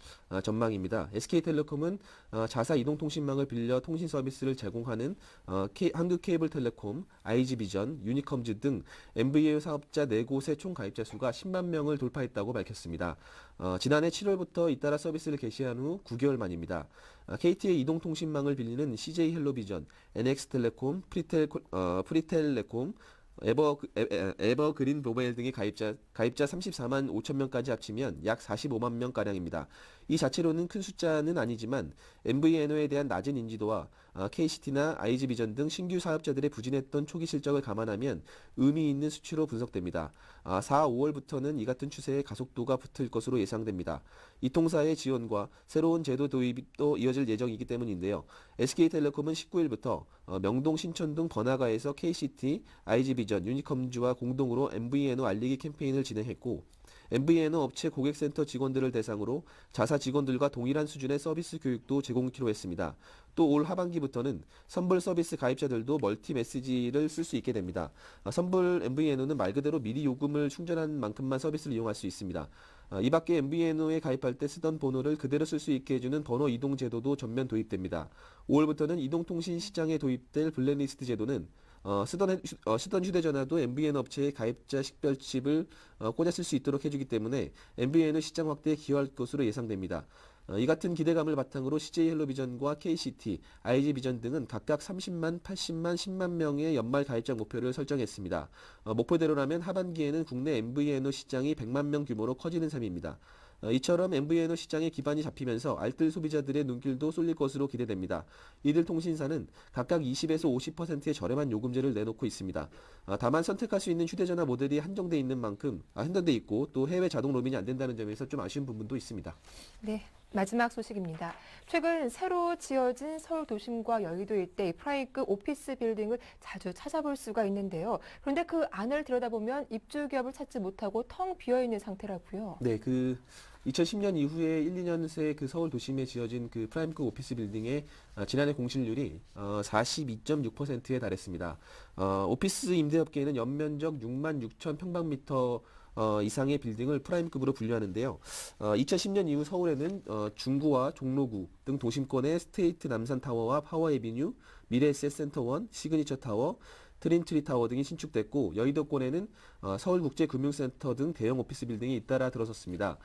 전망입니다. SK텔레콤은 자사 이동통신망을 빌려 통신 서비스를 제공하는 한국케이블텔레콤, IG비전, 유니컴즈 등 MVNO 사업자 4곳의 총 가입자 수가 10만 명을 돌파했다고 밝혔습니다. 지난해 7월부터 잇따라 서비스를 개시한 후 9개월 만입니다. KT의 이동통신망을 빌리는 CJ헬로비전, NX텔레콤, 프리텔레콤, 에버그린 모바일 등의 가입자 34만 5천 명까지 합치면 약 45만 명가량입니다. 이 자체로는 큰 숫자는 아니지만 MVNO에 대한 낮은 인지도와 KCT나 IG비전 등 신규 사업자들의 부진했던 초기 실적을 감안하면 의미 있는 수치로 분석됩니다. 4, 5월부터는 이 같은 추세에 가속도가 붙을 것으로 예상됩니다. 이 통사의 지원과 새로운 제도 도입도 이어질 예정이기 때문인데요. SK텔레콤은 19일부터 명동, 신천동, 번화가에서 KCT, IG비전, 유니컴즈와 공동으로 MVNO 알리기 캠페인을 진행했고 MVNO 업체 고객센터 직원들을 대상으로 자사 직원들과 동일한 수준의 서비스 교육도 제공키로 했습니다. 또 올 하반기부터는 선불 서비스 가입자들도 멀티 메시지를 쓸 수 있게 됩니다. 선불 MVNO는 말 그대로 미리 요금을 충전한 만큼만 서비스를 이용할 수 있습니다. 이 밖에 MVNO에 가입할 때 쓰던 번호를 그대로 쓸 수 있게 해주는 번호 이동 제도도 전면 도입됩니다. 5월부터는 이동통신 시장에 도입될 블랙리스트 제도는 쓰던 휴대전화도 MVNO 업체의 가입자 식별칩을 꽂아 쓸 수 있도록 해주기 때문에 MVNO 시장 확대에 기여할 것으로 예상됩니다. 이 같은 기대감을 바탕으로 CJ헬로비전과 KCT, IG비전 등은 각각 30만, 80만, 10만 명의 연말 가입자 목표를 설정했습니다. 목표대로라면 하반기에는 국내 MVNO 시장이 100만 명 규모로 커지는 셈입니다. 이처럼 MVNO 시장에 기반이 잡히면서 알뜰 소비자들의 눈길도 쏠릴 것으로 기대됩니다. 이들 통신사는 각각 20에서 50%의 저렴한 요금제를 내놓고 있습니다. 다만 선택할 수 있는 휴대전화 모델이 한정돼 있는 만큼 한정돼 있고 또 해외 자동 로밍이 안 된다는 점에서 좀 아쉬운 부분도 있습니다. 네, 마지막 소식입니다. 최근 새로 지어진 서울 도심과 여의도 일대 프라임급 오피스 빌딩을 자주 찾아볼 수가 있는데요. 그런데 그 안을 들여다보면 입주 기업을 찾지 못하고 텅 비어 있는 상태라고요. 네, 2010년 이후에 1, 2년 새 그 서울 도심에 지어진 그 프라임급 오피스 빌딩의 지난해 공실률이 42.6%에 달했습니다. 오피스 임대업계에는 연면적 6만 6천 평방미터 이상의 빌딩을 프라임급으로 분류하는데요. 2010년 이후 서울에는 중구와 종로구 등 도심권의 스테이트 남산타워와 파워에비뉴, 미래에셋센터원, 시그니처 타워, 트림트리 타워 등이 신축됐고 여의도권에는 서울국제금융센터 등 대형 오피스 빌딩이 잇따라 들어섰습니다.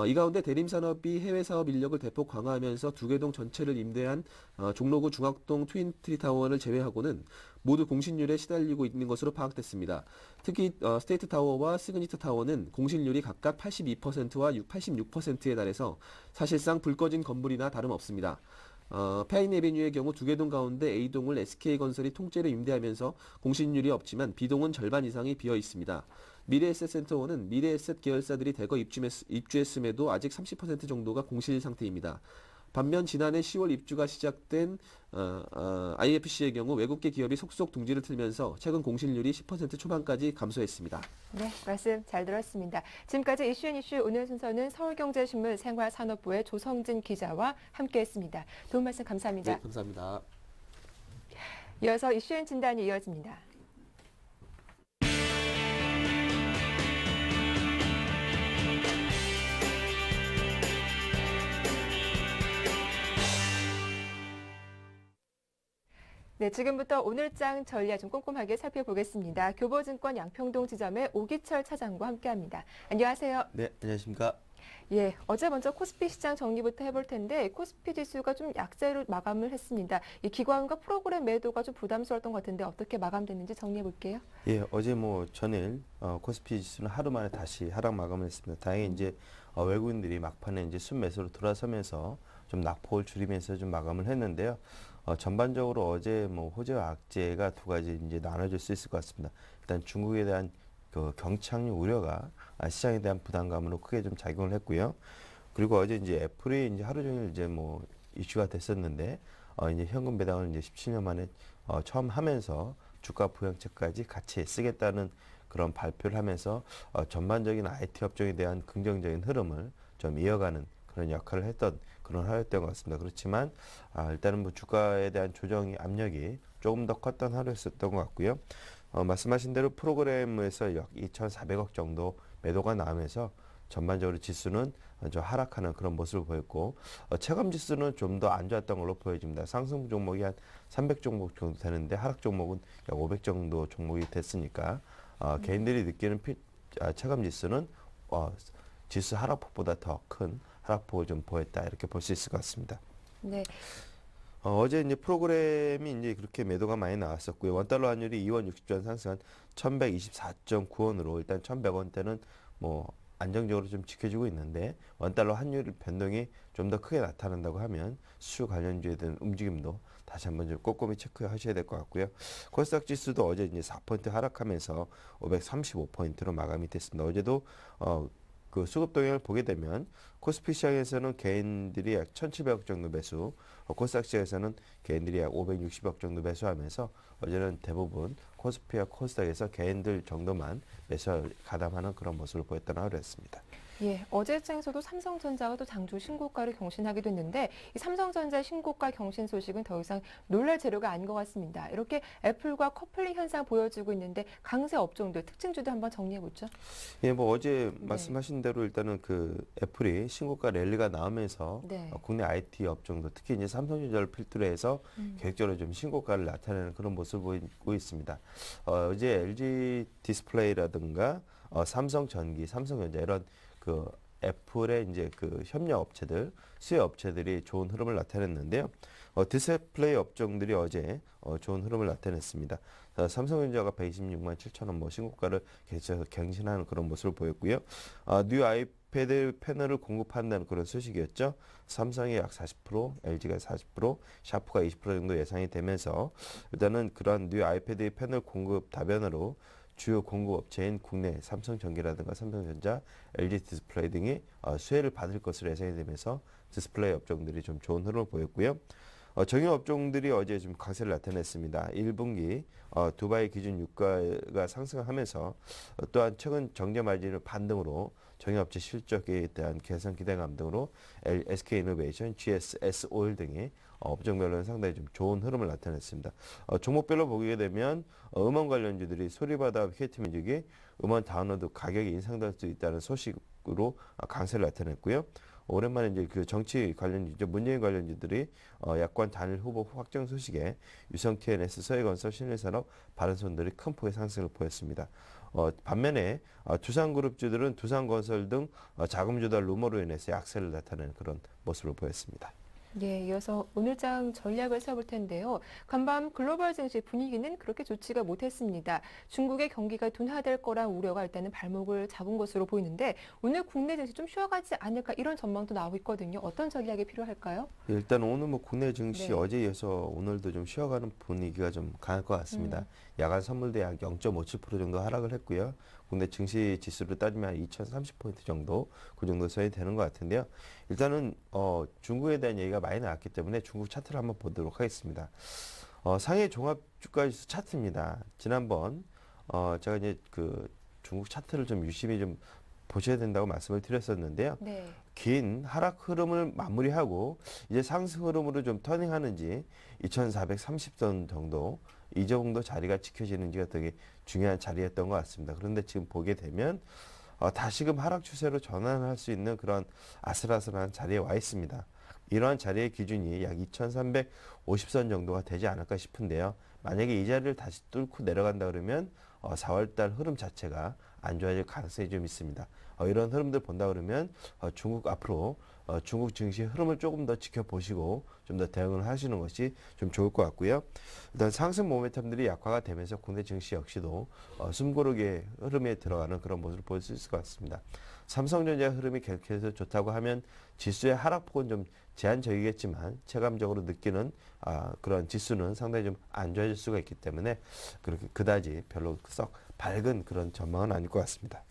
이 가운데 대림산업이 해외 사업 인력을 대폭 강화하면서 두 개 동 전체를 임대한 종로구 중학동 트윈트리 타워를 제외하고는 모두 공실률에 시달리고 있는 것으로 파악됐습니다. 특히 스테이트 타워와 시그니처 타워는 공실률이 각각 82%와 86%에 달해서 사실상 불 꺼진 건물이나 다름없습니다. 페인 에비뉴의 경우 두 개 동 가운데 A동을 SK건설이 통째로 임대하면서 공실률이 없지만 B동은 절반 이상이 비어 있습니다. 미래에셋센터원은 미래에셋 계열사들이 대거 입주했음에도 아직 30% 정도가 공실 상태입니다. 반면 지난해 10월 입주가 시작된 IFC의 경우 외국계 기업이 속속 둥지를 틀면서 최근 공실률이 10% 초반까지 감소했습니다. 네, 말씀 잘 들었습니다. 지금까지 이슈앤이슈 오늘 순서는 서울경제신문 생활산업부의 조성진 기자와 함께했습니다. 도움 말씀 감사합니다. 네, 감사합니다. 이어서 이슈앤진단이 이어집니다. 네, 지금부터 오늘장 전략 좀 꼼꼼하게 살펴보겠습니다. 교보증권 양평동 지점의 오기철 차장과 함께합니다. 안녕하세요. 네, 안녕하십니까. 예, 어제 먼저 코스피 시장 정리부터 해볼 텐데 코스피 지수가 좀 약세로 마감을 했습니다. 이 기관과 프로그램 매도가 좀 부담스러웠던 것 같은데 어떻게 마감됐는지 정리해 볼게요. 예, 어제 전일 코스피 지수는 하루 만에 다시 하락 마감을 했습니다. 다행히 이제 외국인들이 막판에 이제 순매수로 돌아서면서 좀 낙폭을 줄이면서 좀 마감을 했는데요. 전반적으로 어제 호재와 악재가 두 가지 이제 나눠질 수 있을 것 같습니다. 일단 중국에 대한 그 경착륙 우려가 시장에 대한 부담감으로 크게 좀 작용을 했고요. 그리고 어제 이제 애플이 이제 하루 종일 이제 이슈가 됐었는데 이제 현금 배당을 이제 17년 만에 처음 하면서 주가 부양책까지 같이 쓰겠다는 그런 발표를 하면서 전반적인 IT 업종에 대한 긍정적인 흐름을 좀 이어가는 그런 역할을 했던 그런 하루였던 것 같습니다. 그렇지만 일단은 주가에 대한 조정 압력이 조금 더 컸던 하루였었던 것 같고요. 말씀하신 대로 프로그램에서 약 2,400억 정도 매도가 나오면서 전반적으로 지수는 좀 하락하는 그런 모습을 보였고 체감 지수는 좀 더 안 좋았던 걸로 보여집니다. 상승 종목이 한 300 종목 정도 되는데 하락 종목은 약 500 정도 종목이 됐으니까 개인들이 느끼는 체감 지수는 지수 하락폭보다 더 큰 하락폭을 좀 보였다 이렇게 볼 수 있을 것 같습니다. 네. 어제 이제 프로그램이 이제 그렇게 매도가 많이 나왔었고요. 원달러 환율이 2원 60전 상승한 1,124.9원으로 일단 1,100원대는 안정적으로 좀 지켜지고 있는데 원달러 환율 변동이 좀 더 크게 나타난다고 하면 수출 관련주에 대한 움직임도 다시 한번 좀 꼼꼼히 체크하셔야 될 것 같고요. 코스닥 지수도 어제 이제 4% 하락하면서 535포인트로 마감이 됐습니다. 어제도 그 수급 동향을 보게 되면 코스피 시장에서는 개인들이 약 1,700억 정도 매수, 코스닥 시장에서는 개인들이 약 560억 정도 매수하면서 어제는 대부분 코스피와 코스닥에서 개인들 정도만 매수 가담하는 그런 모습을 보였던 하루였습니다. 예, 어제 장에서도 삼성전자가 또 장주 신고가를 경신하게 됐는데 이 삼성전자 신고가 경신 소식은 더 이상 놀랄 재료가 아닌 것 같습니다. 이렇게 애플과 커플링 현상 보여주고 있는데 강세 업종들 특징주도 한번 정리해 보죠. 예, 어제 말씀하신 대로 일단은 그 애플이 신고가 랠리가 나오면서 국내 IT 업종도 특히 이제 삼성전자를 필두로 해서 계획적으로 좀 신고가를 나타내는 그런 모습을 보이고 있습니다. 어제 LG 디스플레이라든가 삼성전기, 삼성전자 이런 그 애플의 이제 그 협력 업체들, 수혜 업체들이 좋은 흐름을 나타냈는데요. 디스플레이 업종들이 어제 좋은 흐름을 나타냈습니다. 삼성전자가 126만 7천원 신고가를 계속해서 갱신하는 그런 모습을 보였고요. 뉴 아이패드 패널을 공급한다는 그런 소식이었죠. 삼성이 약 40%, LG가 40%, 샤프가 20% 정도 예상이 되면서 일단은 그런 뉴 아이패드 패널 공급 다변으로 주요 공급업체인 국내 삼성전기라든가 삼성전자, LG디스플레이 등이 수혜를 받을 것으로 예상이 되면서 디스플레이 업종들이 좀 좋은 흐름을 보였고요. 정유 업종들이 어제 좀 강세를 나타냈습니다. 1분기 두바이 기준 유가가 상승하면서 또한 최근 정제 마진을 반등으로 정유업체 실적에 대한 개선 기대감 등으로 SK이노베이션, GSS 오일 등이 업종별로는 상당히 좀 좋은 흐름을 나타냈습니다. 종목별로 보게 되면 음원 관련주들이 소리바다 KT민족이 음원 다운로드 가격이 인상될 수 있다는 소식으로 강세를 나타냈고요. 오랜만에 이제 그 정치 관련주, 문재인 관련주들이 야권 단일 후보 확정 소식에 유성 TNS, 서해건설, 신일산업, 바른손들이 큰 폭의 상승을 보였습니다. 반면에 두산그룹주들은 두산건설 등 자금 조달 루머로 인해서 약세를 나타내는 그런 모습을 보였습니다. 예, 이어서 오늘장 전략을 세워볼 텐데요. 간밤 글로벌 증시 분위기는 그렇게 좋지가 못했습니다. 중국의 경기가 둔화될 거란 우려가 일단은 발목을 잡은 것으로 보이는데 오늘 국내 증시 좀 쉬어가지 않을까 이런 전망도 나오고 있거든요. 어떤 전략이 필요할까요? 일단 오늘 뭐 국내 증시 네. 어제에 이어서 오늘도 좀 쉬어가는 분위기가 좀 강할 것 같습니다. 야간 선물대 약 0.57% 정도 하락을 했고요. 국내 증시 지수를 따지면 2030포인트 정도 그 정도 선이 되는 것 같은데요. 일단은 중국에 대한 얘기가 많이 나왔기 때문에 중국 차트를 한번 보도록 하겠습니다. 상해 종합 주가지수 차트입니다. 지난번 제가 이제 그 중국 차트를 좀 유심히 좀 보셔야 된다고 말씀을 드렸었는데요. 네. 긴 하락 흐름을 마무리하고 이제 상승 흐름으로 좀 터닝하는지 2430선 정도 이 정도 자리가 지켜지는지가 되게 중요한 자리였던 것 같습니다. 그런데 지금 보게 되면 다시금 하락 추세로 전환할 수 있는 그런 아슬아슬한 자리에 와 있습니다. 이러한 자리의 기준이 약 2350선 정도가 되지 않을까 싶은데요. 만약에 이 자리를 다시 뚫고 내려간다 그러면 4월달 흐름 자체가 안 좋아질 가능성이 좀 있습니다. 이런 흐름들 본다 그러면 중국 앞으로 중국 증시 흐름을 조금 더 지켜보시고 좀 더 대응을 하시는 것이 좀 좋을 것 같고요. 일단 상승 모멘텀들이 약화가 되면서 국내 증시 역시도 숨고르게 흐름에 들어가는 그런 모습을 볼 수 있을 것 같습니다. 삼성전자 흐름이 계속해서 좋다고 하면 지수의 하락폭은 좀 제한적이겠지만 체감적으로 느끼는 그런 지수는 상당히 좀 안 좋아질 수가 있기 때문에 그렇게 그다지 별로 썩 밝은 그런 전망은 아닐 것 같습니다.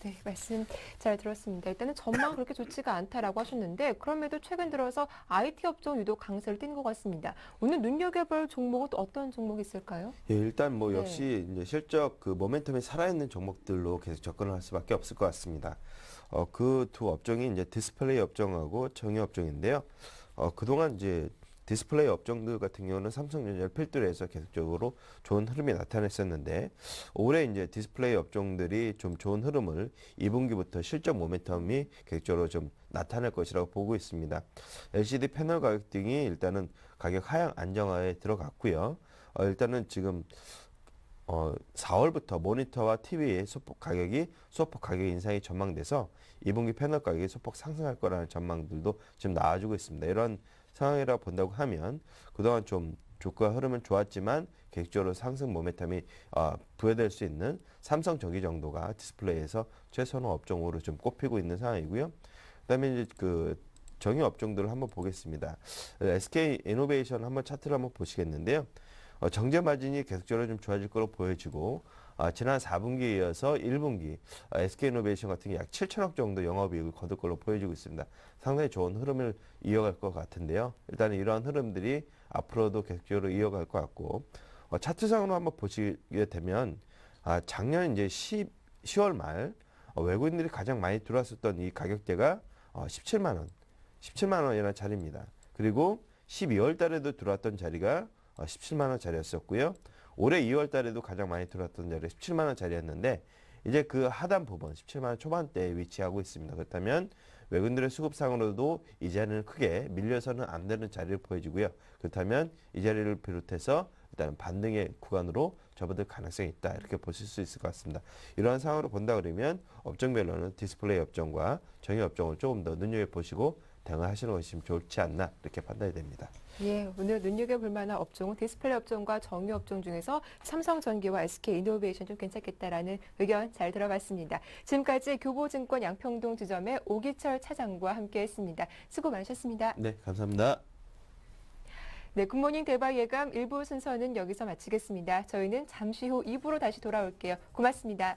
네, 말씀 잘 들었습니다. 일단은 전망 그렇게 좋지가 않다라고 하셨는데 그럼에도 최근 들어서 IT 업종 유독 강세를 띈 것 같습니다. 오늘 눈여겨볼 종목은 또 어떤 종목이 있을까요? 예, 일단 뭐 네. 역시 이제 실적 그 모멘텀이 살아있는 종목들로 계속 접근을 할 수밖에 없을 것 같습니다. 그 두 업종이 이제 디스플레이 업종하고 정유 업종인데요. 그동안 이제 디스플레이 업종들 같은 경우는 삼성전자를 필두로 해서 계속적으로 좋은 흐름이 나타냈었는데 올해 이제 디스플레이 업종들이 좀 좋은 흐름을 2분기부터 실적 모멘텀이 계속적으로 좀 나타낼 것이라고 보고 있습니다. LCD 패널 가격 등이 일단은 가격 하향 안정화에 들어갔고요. 일단은 지금 4월부터 모니터와 TV의 소폭 가격 인상이 전망돼서 2분기 패널 가격이 소폭 상승할 거라는 전망들도 지금 나와주고 있습니다. 이런 상황이라 본다고 하면 그동안 좀 주가 흐름은 좋았지만 계획적으로 상승 모멘텀이 부여될 수 있는 삼성전기 정도가 디스플레이에서 최선호 업종으로 좀 꼽히고 있는 상황이고요. 그다음에 이제 그 정유 업종들을 한번 보겠습니다. SK이노베이션 한번 차트를 한번 보시겠는데요. 정제 마진이 계속적으로 좀 좋아질 거로 보여지고 지난 4분기에 이어서 1분기 SK이노베이션 같은 게 약 7천억 정도 영업이익을 거둘 걸로 보여지고 있습니다. 상당히 좋은 흐름을 이어갈 것 같은데요. 일단 이러한 흐름들이 앞으로도 계속적으로 이어갈 것 같고 차트상으로 한번 보시게 되면 작년 이제 10월 말 외국인들이 가장 많이 들어왔었던 이 가격대가 17만 원이라는 자리입니다. 그리고 12월 달에도 들어왔던 자리가 17만 원 자리였었고요. 올해 2월 달에도 가장 많이 들어왔던 자리가 17만 원 자리였는데 이제 그 하단 부분 17만 원 초반대에 위치하고 있습니다. 그렇다면 외국인들의 수급상으로도 이 자리는 크게 밀려서는 안 되는 자리를 보여지고요. 그렇다면 이 자리를 비롯해서 일단 반등의 구간으로 접어들 가능성이 있다. 이렇게 보실 수 있을 것 같습니다. 이러한 상황으로 본다 그러면 업종별로는 디스플레이 업종과 정유 업종을 조금 더 눈여겨보시고 대응을 하시는 것이 좀 좋지 않나 이렇게 판단이 됩니다. 예, 오늘 눈여겨볼 만한 업종은 디스플레이 업종과 정유 업종 중에서 삼성전기와 SK이노베이션 좀 괜찮겠다라는 의견 잘 들어봤습니다. 지금까지 교보증권 양평동 지점의 오기철 차장과 함께했습니다. 수고 많으셨습니다. 네, 감사합니다. 네, 굿모닝 대박 예감 1부 순서는 여기서 마치겠습니다. 저희는 잠시 후 2부로 다시 돌아올게요. 고맙습니다.